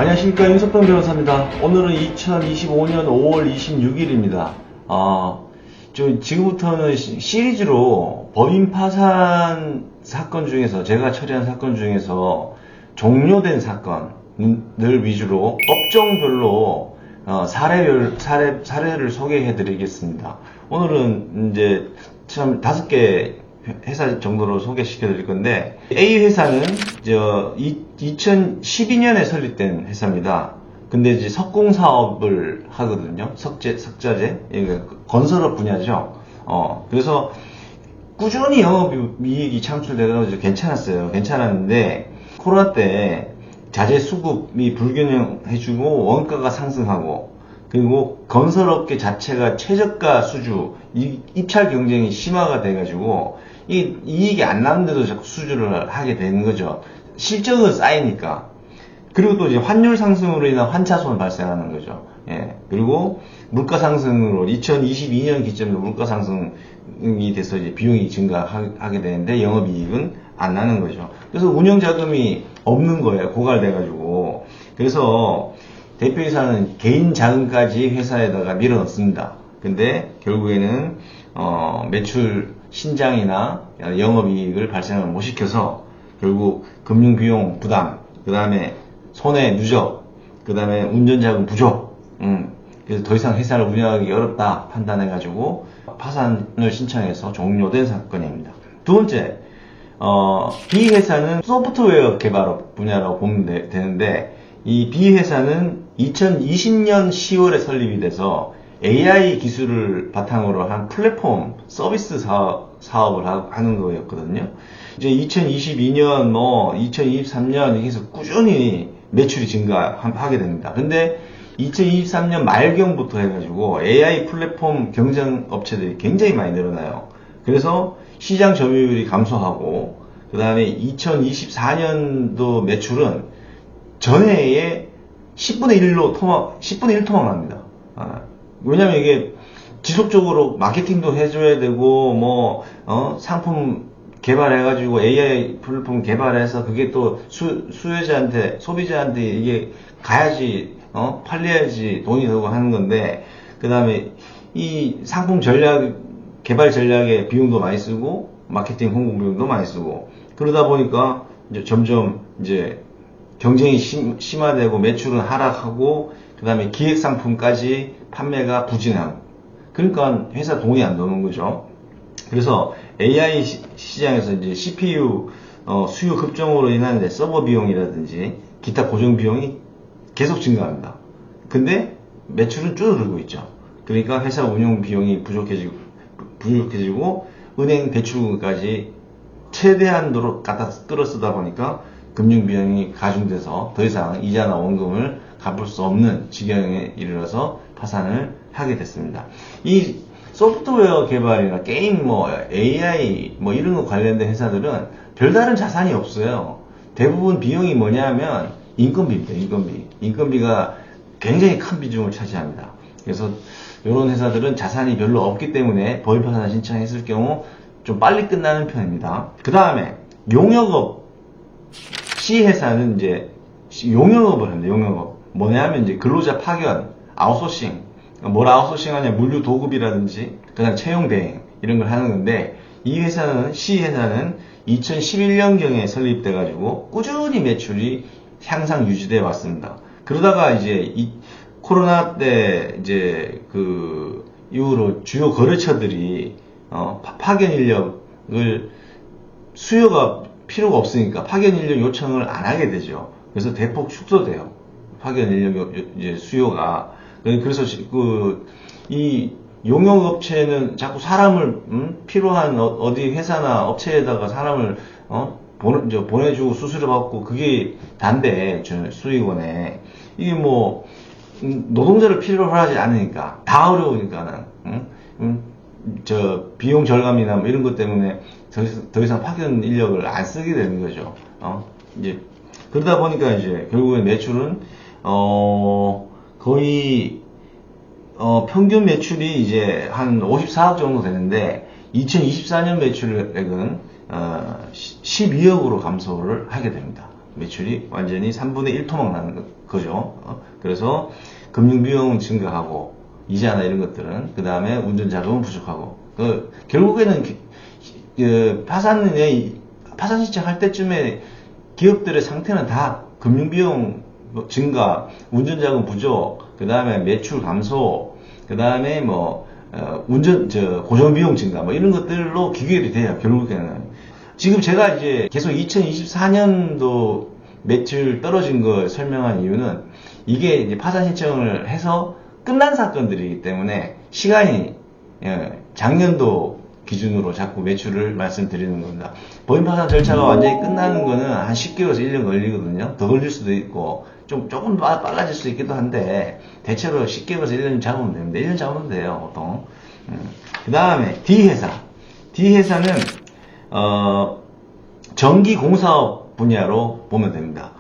안녕하십니까, 윤석병 변호사입니다. 오늘은 2025년 5월 26일입니다. 지금부터는 시리즈로 법인 파산 사건 중에서, 제가 처리한 사건 중에서 종료된 사건을 위주로 업종별로 사례를 소개해 드리겠습니다. 오늘은 이제 참 5개 회사 정도로 소개시켜 드릴 건데, A 회사는 2012년에 설립된 회사입니다. 근데 이제 석공 사업을 하거든요. 석자재, 건설업 분야죠. 그래서 꾸준히 영업이익이 창출되어서 괜찮았는데, 코로나 때 자재 수급이 불균형해지고 원가가 상승하고, 그리고 건설업계 자체가 최저가 수주, 입찰 경쟁이 심화가 돼가지고 이익이 안 나는데도 자꾸 수주를 하게 되는 거죠. 실적은 쌓이니까. 그리고 또 이제 환율 상승으로 인한 환차손 발생하는 거죠. 예. 그리고 물가 상승으로 2022년 기점으로 물가 상승이 돼서 이제 비용이 증가하게 되는데 영업이익은 안 나는 거죠. 그래서 운영 자금이 없는 거예요. 고갈돼가지고. 그래서 대표이사는 개인 자금까지 회사에다가 밀어넣습니다. 근데 결국에는 매출 신장이나 영업이익을 발생을 못 시켜서 결국 금융비용 부담, 그 다음에 손해 누적, 그 다음에 운전자금 부족, 그래서 더 이상 회사를 운영하기 어렵다 판단해가지고 파산을 신청해서 종료된 사건입니다. 두 번째, B 회사는 소프트웨어 개발 분야라고 보면 되는데, 이 B 회사는 2020년 10월에 설립이 돼서 AI 기술을 바탕으로 한 플랫폼 서비스 사업을 하는 거였거든요. 이제 2022년, 2023년 이렇게 해서 꾸준히 매출이 증가하게 됩니다. 근데 2023년 말경부터 해가지고 AI 플랫폼 경쟁 업체들이 굉장히 많이 늘어나요. 그래서 시장 점유율이 감소하고, 그 다음에 2024년도 매출은 전해의 10분의 1 토막 납니다. 왜냐면 이게 지속적으로 마케팅도 해줘야 되고, 상품 개발해가지고 AI 플랫폼 개발해서 그게 또 수요자한테, 소비자한테 이게 가야지, 팔려야지 돈이 되고 하는 건데, 그 다음에 이 상품 개발 전략에 비용도 많이 쓰고, 마케팅 홍보 비용도 많이 쓰고, 그러다 보니까 이제 점점 경쟁이 심화되고 매출은 하락하고, 그 다음에 기획 상품까지 판매가 부진하고, 그러니까 회사 돈이 안 도는 거죠. 그래서 AI 시장에서 이제 CPU 수요 급증으로 인한 서버 비용이라든지 기타 고정 비용이 계속 증가합니다. 근데 매출은 줄어들고 있죠. 그러니까 회사 운영 비용이 부족해지고 은행 대출까지 최대한도로 갖다 끌어쓰다 보니까 금융 비용이 가중돼서 더 이상 이자나 원금을 갚을 수 없는 지경에 이르러서 파산을 하게 됐습니다. 이 소프트웨어 개발이나 게임, AI, 이런 거 관련된 회사들은 별다른 자산이 없어요. 대부분 비용이 뭐냐면 인건비입니다. 인건비가 굉장히 큰 비중을 차지합니다. 그래서 이런 회사들은 자산이 별로 없기 때문에 법인 파산 신청했을 경우 좀 빨리 끝나는 편입니다. 그 다음에 용역업, C 회사는 용역업을 합니다. 용역업. 뭐냐면 근로자 파견, 아웃소싱. 뭘 아웃소싱 하냐, 물류 도급이라든지, 그 다음 채용 대행, 이런 걸 하는 건데, 이 회사는, C 회사는 2011년경에 설립돼가지고, 꾸준히 매출이 향상 유지돼 왔습니다. 그러다가 이 코로나 때, 이후로 주요 거래처들이, 파견 인력을, 수요가 필요가 없으니까 파견 인력 요청을 안 하게 되죠. 그래서 대폭 축소돼요. 파견 인력 수요가. 그래서 이 용역업체는 자꾸 사람을 필요한 어디 회사나 업체에다가 사람을 보내주고 수수료 받고 그게 단데 수익원에 이게 노동자를 필요로 하지 않으니까 다 어려우니까는 비용 절감이나 이런 것 때문에 더 이상 파견 인력을 안 쓰게 되는 거죠. 그러다 보니까 결국에 매출은 거의 평균 매출이 한 54억 정도 되는데 2024년 매출액은 12억으로 감소를 하게 됩니다. 매출이 완전히 3분의 1 토막 나는 거죠. 그래서 금융비용 증가하고 이자나 이런 것들은, 그 다음에 운전자금은 부족하고, 결국에는 파산 신청할 때쯤에 기업들의 상태는 다 금융비용 증가, 운전자금 부족, 그 다음에 매출 감소, 그 다음에 고정비용 증가, 이런 것들로 귀결이 돼요, 결국에는. 지금 제가 이제 계속 2024년도 매출 떨어진 걸 설명한 이유는, 이게 이제 파산 신청을 해서 끝난 사건들이기 때문에 시간이, 작년도 기준으로 자꾸 매출을 말씀드리는 겁니다. 법인 파산 절차가 완전히 끝나는 거는 한 10개월에서 1년 걸리거든요. 더 걸릴 수도 있고, 조금 빨라질 수 있기도 한데, 대체로 10개월에서 1년 잡으면 됩니다. 1년 잡으면 돼요, 보통. 그 다음에 D회사. D회사는, 전기공사업 분야로 보면 됩니다.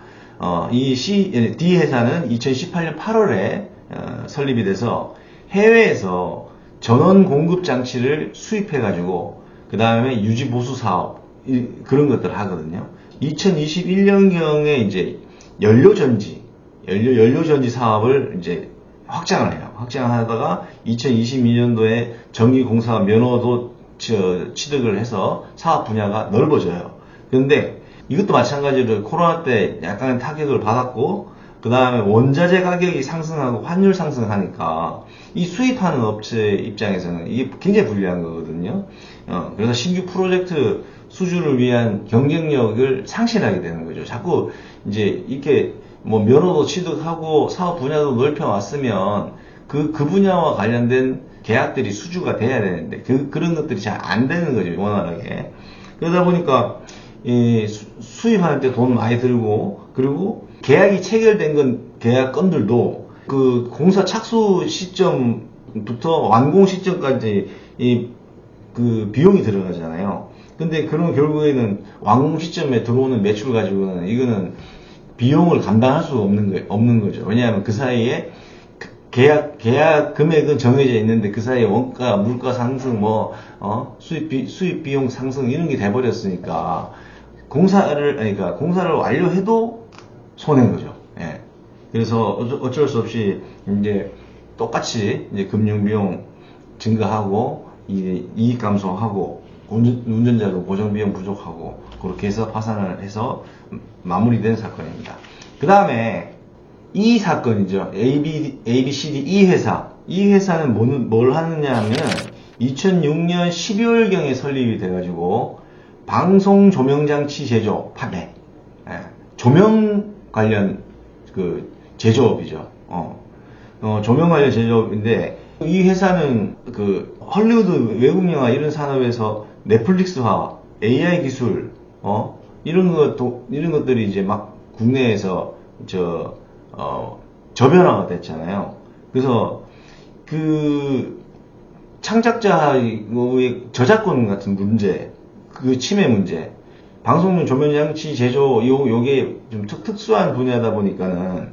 D회사는 2018년 8월에 설립이 돼서 해외에서 전원 공급 장치를 수입해가지고, 그 다음에 유지보수 사업, 그런 것들을 하거든요. 2021년경에 이제 연료전지 사업을 이제 확장을 해요. 확장하다가 2022년도에 전기공사업 면허도 취득을 해서 사업 분야가 넓어져요. 그런데 이것도 마찬가지로 코로나 때 약간의 타격을 받았고, 그 다음에 원자재 가격이 상승하고 환율 상승하니까 이 수입하는 업체 입장에서는 이게 굉장히 불리한 거거든요. 그래서 신규 프로젝트 수주를 위한 경쟁력을 상실하게 되는 거죠. 자꾸 이제 이렇게 면허도 취득하고 사업 분야도 넓혀왔으면 그 분야와 관련된 계약들이 수주가 돼야 되는데 그런 것들이 잘 안 되는 거죠, 원활하게. 그러다 보니까 수입하는 때 돈 많이 들고, 그리고 계약이 체결된 계약 건들도 그 공사 착수 시점부터 완공 시점까지 그 비용이 들어가잖아요. 근데 그런 결국에는 완공 시점에 들어오는 매출 가지고는 이거는 비용을 감당할 수 없는 거죠. 왜냐하면 그 사이에 계약 금액은 정해져 있는데 그 사이에 원가, 물가 상승, 수입 비용 상승 이런 게 돼버렸으니까 공사를 완료해도 손해인 거죠. 예. 그래서 어쩔 수 없이 이제 똑같이 이제 금융비용 증가하고 이익 감소하고 운전자도 고정비용 부족하고 그렇게 해서 파산을 해서 마무리된 사건입니다. 그 다음에 이 사건이죠. ABCD 이 회사. 이 회사는 뭘 하느냐 하면 2006년 12월경에 설립이 돼가지고 방송 조명장치 제조 판매. 조명 관련 그 제조업이죠. 조명 관련 제조업인데 이 회사는 그 헐리우드 외국 영화 이런 산업에서 넷플릭스화, AI 기술, 이런 것들이 이제 막 국내에서 저변화가 됐잖아요. 그래서 그 창작자의 저작권 같은 문제, 그 침해 문제, 방송용 조명장치 제조 요게 좀 특수한 분야다 보니까는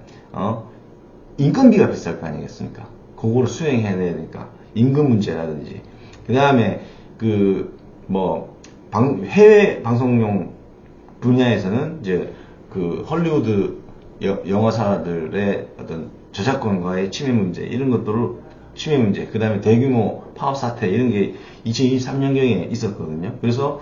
인건비가 비쌀 거 아니겠습니까? 그거를 수행해야 되니까 임금 문제라든지, 그 다음에 해외 방송용 분야에서는 이제 그 헐리우드 영화사들의 어떤 저작권과의 침해 문제, 이런 것들을 침해 문제, 그 다음에 대규모 파업 사태 이런 게 2023년경에 있었거든요. 그래서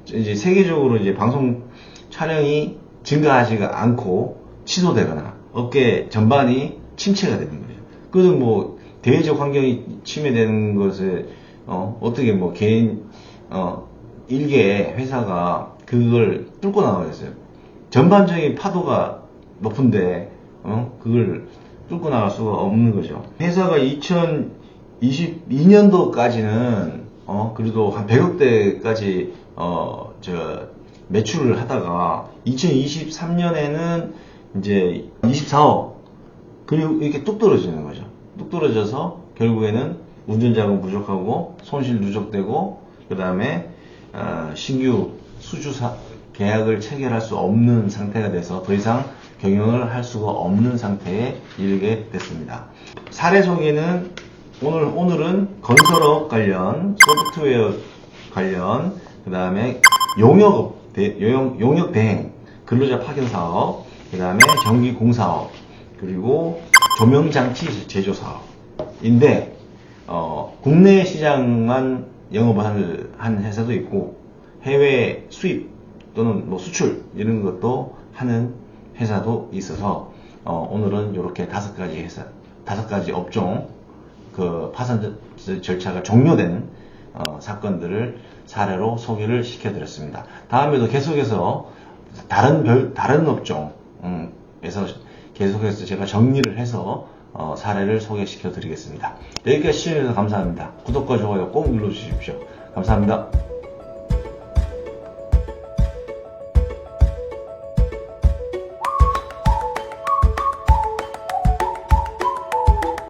이제 세계적으로 이제 방송 촬영이 증가하지가 않고 취소되거나 업계 전반이 침체가 되는 거죠. 그래도 대외적 환경이 침해되는 것에 어떻게 개인 일개 회사가 그걸 뚫고 나가겠어요. 전반적인 파도가 높은데 그걸 뚫고 나갈 수가 없는 거죠. 회사가 2022년도까지는 그래도 한 100억대까지 매출을 하다가 2023년에는 이제 24억, 그리고 이렇게 뚝 떨어지는 거죠. 뚝 떨어져서 결국에는 운전자금 부족하고 손실 누적되고, 그 다음에 신규 수주사 계약을 체결할 수 없는 상태가 돼서 더 이상 경영을 할 수가 없는 상태에 이르게 됐습니다. 사례 소개는 오늘은 건설업 관련, 소프트웨어 관련, 그 다음에 용역 대행, 근로자 파견 사업, 그 다음에 전기 공사업, 그리고 조명장치 제조 사업인데, 국내 시장만 영업을 한 회사도 있고, 해외 수입 또는 뭐 수출, 이런 것도 하는 회사도 있어서, 오늘은 이렇게 5가지 회사, 5가지 업종, 그 파산 절차가 종료된 사건들을 사례로 소개를 시켜드렸습니다. 다음에도 계속해서 다른 업종에서 계속해서 제가 정리를 해서 사례를 소개시켜 드리겠습니다. 여기까지 시청해주셔서 감사합니다. 구독과 좋아요 꼭 눌러주십시오. 감사합니다.